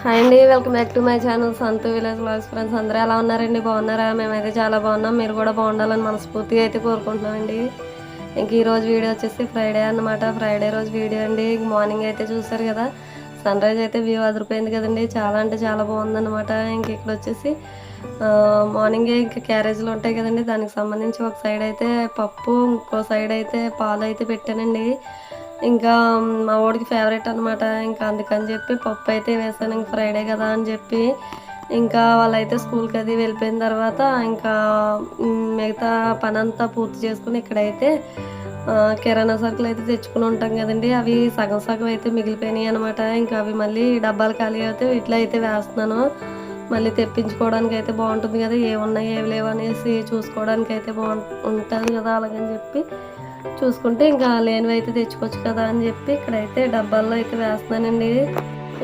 Hi అండి, welcome back to my channel Santhu village vlogs. Friends అందరూ ఎలా ఉన్నారండి? బాగున్నారా? మేమైతే చాలా బాగున్నాం. మీరు కూడా బాగుండాలని మనస్ఫూర్తిగా అయితే కోరుకుంటున్నామండి. ఇంక ఈరోజు వీడియో వచ్చేసి ఫ్రైడే అన్నమాట. ఫ్రైడే రోజు వీడియో అండి. మార్నింగ్ అయితే చూసారు కదా, సన్ రైజ్ అయితే వ్యూ అదిరిపోయింది కదండి. చాలా అంటే చాలా బాగుందన్నమాట. ఇంక ఇక్కడ వచ్చేసి మార్నింగే ఇంకా క్యారేజీలు ఉంటాయి కదండి, దానికి సంబంధించి ఒక సైడ్ అయితే పప్పు, ఇంకో సైడ్ అయితే పాలు అయితే పెట్టానండి. ఇంకా మా వాడికి ఫేవరెట్ అనమాట. ఇంకా అందుకని చెప్పి పప్పు అయితే వేసాను, ఇంక ఫ్రైడే కదా అని చెప్పి. ఇంకా వాళ్ళైతే స్కూల్కి అది వెళ్ళిపోయిన తర్వాత ఇంకా మిగతా పని అంతా పూర్తి చేసుకుని ఇక్కడైతే కిరాణా సరుకులు అయితే తెచ్చుకుని ఉంటాం కదండి, అవి సగం సగం అయితే మిగిలిపోయినాయి అనమాట. ఇంకా అవి మళ్ళీ డబ్బాలు ఖాళీ అయితే ఇట్లా అయితే వేస్తున్నాను. మళ్ళీ తెప్పించుకోవడానికి అయితే బాగుంటుంది కదా, ఏమున్నాయి ఏవి లేవు అనేసి చూసుకోవడానికి అయితే ఉంటుంది కదా, అలాగని చెప్పి చూసుకుంటే ఇంకా లేనివి అయితే తెచ్చుకోవచ్చు కదా అని చెప్పి ఇక్కడైతే డబ్బాల్లో అయితే వేస్తున్నానండి.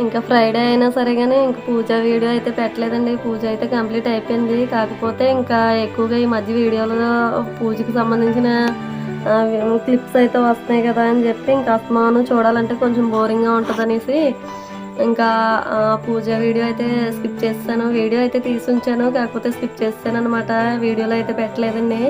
ఇంకా ఫ్రైడే అయినా సరే కానీ ఇంకా పూజ వీడియో అయితే పెట్టలేదండి. పూజ అయితే కంప్లీట్ అయిపోయింది. కాకపోతే ఇంకా ఎక్కువగా ఈ మధ్య వీడియోలో పూజకి సంబంధించిన క్లిప్స్ అయితే వస్తున్నాయి కదా అని చెప్పి ఇంకా అస్తమానం చూడాలంటే కొంచెం బోరింగ్గా ఉంటుంది అనేసి ఇంకా పూజ వీడియో అయితే స్కిప్ చేస్తాను. వీడియో అయితే తీసి ఉంచాను, కాకపోతే స్కిప్ చేస్తాను అనమాట. వీడియోలో అయితే పెట్టలేదండి.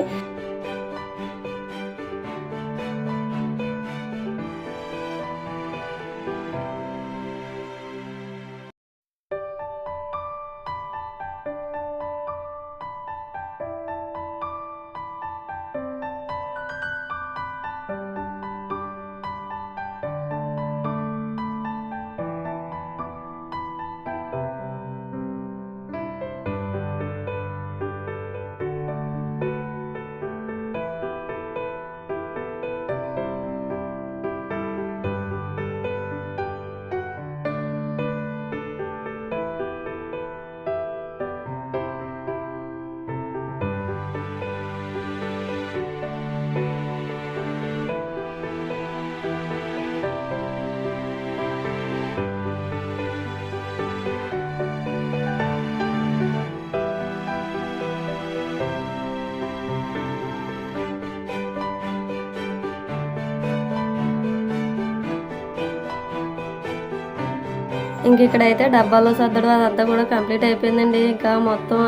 ఇంక ఇక్కడైతే డబ్బాలో సర్దడం అదంతా కూడా కంప్లీట్ అయిపోయిందండి. ఇంకా మొత్తం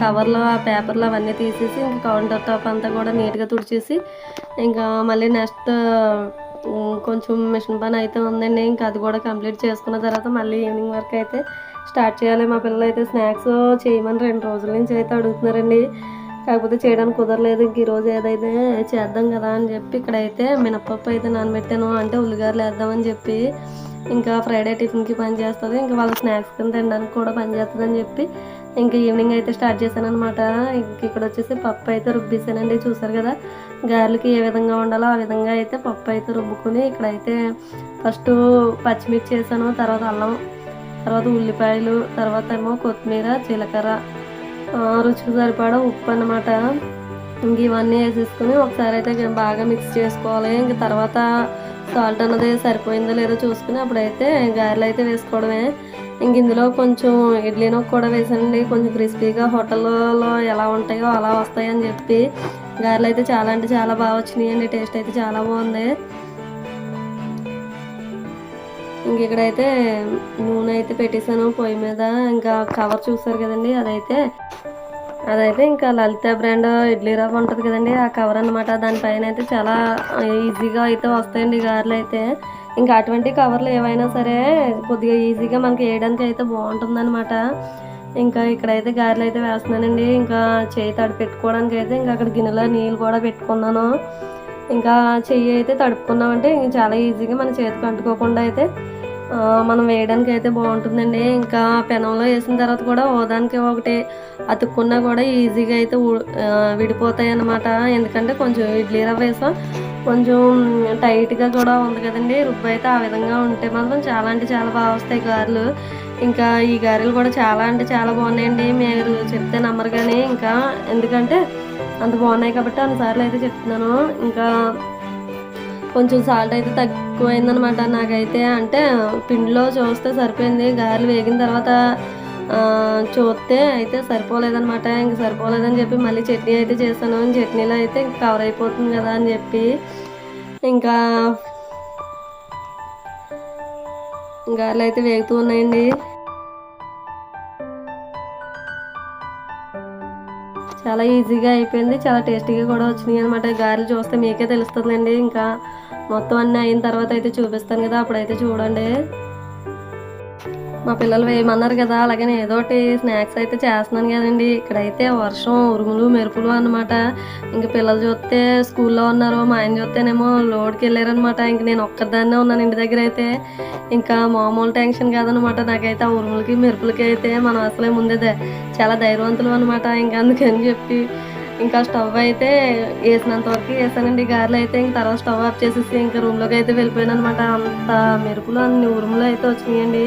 కవర్లో ఆ పేపర్లు అవన్నీ తీసేసి ఇంకా కౌంటర్ టాప్ అంతా కూడా నీట్గా తుడిచేసి ఇంకా మళ్ళీ నెక్స్ట్ కొంచెం మిషన్ పని అయితే ఉందండి. ఇంకా అది కూడా కంప్లీట్ చేసుకున్న తర్వాత మళ్ళీ ఈవినింగ్ వరకు అయితే స్టార్ట్ చేయాలి. మా పిల్లలు అయితే స్నాక్స్ చేయమని 2 రోజుల నుంచి అయితే అడుగుతున్నారండి. కాకపోతే చేయడానికి కుదరలేదు. ఇంక ఈరోజు ఏదైతే చేద్దాం కదా అని చెప్పి ఇక్కడైతే మినపప్పు అయితే నానబెట్టాను, అంటే ఉల్లిగారులు వేద్దామని చెప్పి. ఇంకా ఫ్రైడే టిఫిన్కి పని చేస్తుంది, ఇంకా వాళ్ళ స్నాక్స్ కింద తినడానికి కూడా పని చేస్తుంది అని చెప్పి ఇంకా ఈవినింగ్ అయితే స్టార్ట్ చేశాను అనమాట. ఇంక ఇక్కడ వచ్చేసి పప్పు అయితే రుబ్బేసానండి. చూసారు కదా, గారెలకి ఏ విధంగా ఉండాలో ఆ విధంగా అయితే పప్పు అయితే రుబ్బుకుని ఇక్కడైతే ఫస్ట్ పచ్చిమిర్చి వేసాను, తర్వాత అల్లం, తర్వాత ఉల్లిపాయలు, తర్వాత ఏమో కొత్తిమీర, జీలకర్ర, రుచికి సరిపడా ఉప్పు అన్నమాట. ఇంక ఇవన్నీ వేసేసుకుని ఒకసారి అయితే బాగా మిక్స్ చేసుకోవాలి. ఇంక తర్వాత సాల్ట్ అన్నది సరిపోయిందో లేదో చూసుకుని అప్పుడైతే గారెలు అయితే వేసుకోవడమే. ఇంక ఇందులో కొంచెం ఇడ్లీ నొక్కు కూడా వేసానండి, కొంచెం క్రిస్పీగా హోటల్లో ఎలా ఉంటాయో అలా వస్తాయని చెప్పి. గారెలు అయితే చాలా అంటే చాలా బాగా వచ్చినాయి అండి, టేస్ట్ అయితే చాలా బాగుంది. ఇంక ఇక్కడైతే నూనె అయితే పెట్టేశాను పొయ్యి మీద. ఇంకా కవర్ చూసారు కదండి, అదైతే ఇంకా లలిత బ్రాండ్ ఇడ్లీ రవ్వ ఉంటుంది కదండి, ఆ కవర్ అనమాట. దానిపైన అయితే చాలా ఈజీగా అయితే వస్తాయండి గారెలు అయితే. ఇంకా అటువంటి కవర్లు ఏవైనా సరే కొద్దిగా ఈజీగా మనకి వేయడానికి అయితే బాగుంటుందన్నమాట. ఇంకా ఇక్కడైతే గారెలు అయితే వేస్తున్నానండి. ఇంకా చేయి తడి పెట్టుకోవడానికి అయితే ఇంకా అక్కడ గిన్నెలో నీళ్ళు కూడా పెట్టుకున్నాను. ఇంకా చెయ్యి అయితే తడుపుకున్నామంటే ఇంకా చాలా ఈజీగా మన చేతికి అంటుకోకుండా అయితే మనం వేయడానికి అయితే బాగుంటుందండి. ఇంకా పెనంలో వేసిన తర్వాత కూడా ఓదానికి ఒకటి అతుక్కున్నా కూడా ఈజీగా అయితే విడిపోతాయి అన్నమాట. ఎందుకంటే కొంచెం ఇడ్లీ రవ్వ వేసాం, కొంచెం టైట్గా కూడా ఉంది కదండి రుబ్బు. అయితే ఆ విధంగా ఉంటే మాత్రం చాలా అంటే చాలా బాగా వస్తాయి గారెలు. ఇంకా ఈ గారెలు కూడా చాలా అంటే చాలా బాగున్నాయండి, మీరు చెప్తే నమ్మరు కానీ. ఇంకా ఎందుకంటే అంత బాగున్నాయి కాబట్టి అన్నిసార్లు అయితే చెప్తున్నాను. ఇంకా కొంచెం సాల్ట్ అయితే తక్కువైందనమాట నాకైతే. అంటే పిండిలో చూస్తే సరిపోయింది, గారెలు వేగిన తర్వాత చూస్తే అయితే సరిపోలేదనమాట. ఇంక సరిపోలేదని చెప్పి మళ్ళీ చట్నీ అయితే చేశాను. చట్నీలో అయితే ఇంక కవర్ అయిపోతుంది కదా అని చెప్పి ఇంకా గారెలు అయితే వేగుతూ ఉన్నాయండి. చాలా ఈజీగా అయిపోయింది, చాలా టేస్టీగా కూడా వచ్చినాయి అనమాట. గారెలు చూస్తే మీకే తెలుస్తుందండి. ఇంకా మొత్తం అన్నీ అయిన తర్వాత అయితే చూపిస్తాను కదా, అప్పుడైతే చూడండి. మా పిల్లలు వేయమన్నారు కదా, అలాగని ఏదో ఒకటి స్నాక్స్ అయితే చేస్తున్నాను కదండి. ఇక్కడైతే వర్షం, ఉరుములు, మెరుపులు అనమాట. ఇంక పిల్లలు చూస్తే స్కూల్లో ఉన్నారు, మా ఆయన చూస్తేనేమో లోడ్కి వెళ్ళారనమాట. ఇంక నేను ఒక్కదాన్నే ఉన్నాను ఇంటి దగ్గర అయితే. ఇంకా మామూలు టెన్షన్ కాదనమాట నాకైతే. ఆ ఉరుములకి మెరుపులకి అయితే మనం అసలే ముందే చాలా ధైర్యవంతులు అనమాట. ఇంకా అందుకని చెప్పి ఇంకా స్టవ్ అయితే వేసినంత వరకు వేసానండి గారెలు అయితే. ఇంక తర్వాత స్టవ్ ఆఫ్ చేసేసి ఇంకా రూమ్లోకి అయితే వెళ్ళిపోయాను అనమాట. అంత మెరుపులు, అన్ని ఉరుములు అయితే వచ్చినాయండి.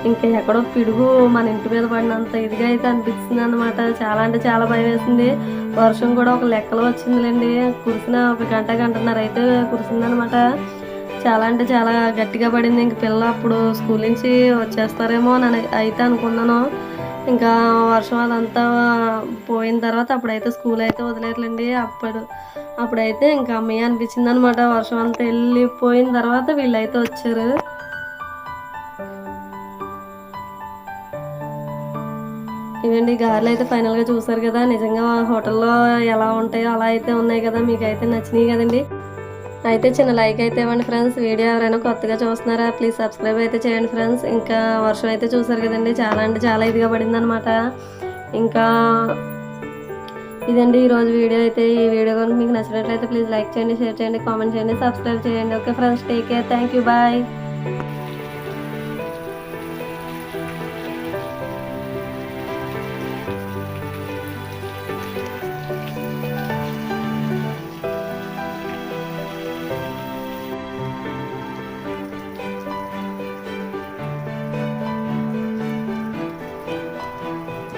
ఇంకా ఎక్కడో పిడుగు మన ఇంటి మీద పడినంత ఇదిగా అయితే అనిపిస్తుంది అనమాట. చాలా అంటే చాలా భయం వేసింది. వర్షం కూడా ఒక లెక్కలో వచ్చిందిలేండి. కురిసిన ఒక గంటన్నర అయితే కురిసిందనమాట. చాలా అంటే చాలా గట్టిగా పడింది. ఇంక పిల్లలు అప్పుడు స్కూల్ నుంచి వచ్చేస్తారేమో అని అయితే అనుకున్నాను. ఇంకా వర్షం అదంతా పోయిన తర్వాత అప్పుడైతే స్కూల్ అయితే వదిలేట్లండి. అప్పుడైతే ఇంకా అమ్మయ్య అనిపించింది అనమాట. వర్షం అంతా వెళ్ళిపోయిన తర్వాత వీళ్ళైతే వచ్చారు. ఇవండి గారెలు అయితే ఫైనల్గా చూసారు కదా. నిజంగా హోటల్లో ఎలా ఉంటాయో అలా అయితే ఉన్నాయి కదా. మీకు అయితే నచ్చినాయి కదండి. అయితే చిన్న లైక్ అయితే ఇవ్వండి ఫ్రెండ్స్. వీడియో ఎవరైనా కొత్తగా చూస్తున్నారా ప్లీజ్ సబ్స్క్రైబ్ అయితే చేయండి ఫ్రెండ్స్. ఇంకా వర్షం అయితే చూసారు కదండి, చాలా అంటే చాలా ఇదిగా పడింది అనమాట. ఇంకా ఇదండి ఈరోజు వీడియో అయితే. ఈ వీడియో కనుక మీకు నచ్చినట్లయితే ప్లీజ్ లైక్ చేయండి, షేర్ చేయండి, కామెంట్ చేయండి, సబ్స్క్రైబ్ చేయండి. Okay friends, take care, thank you, bye.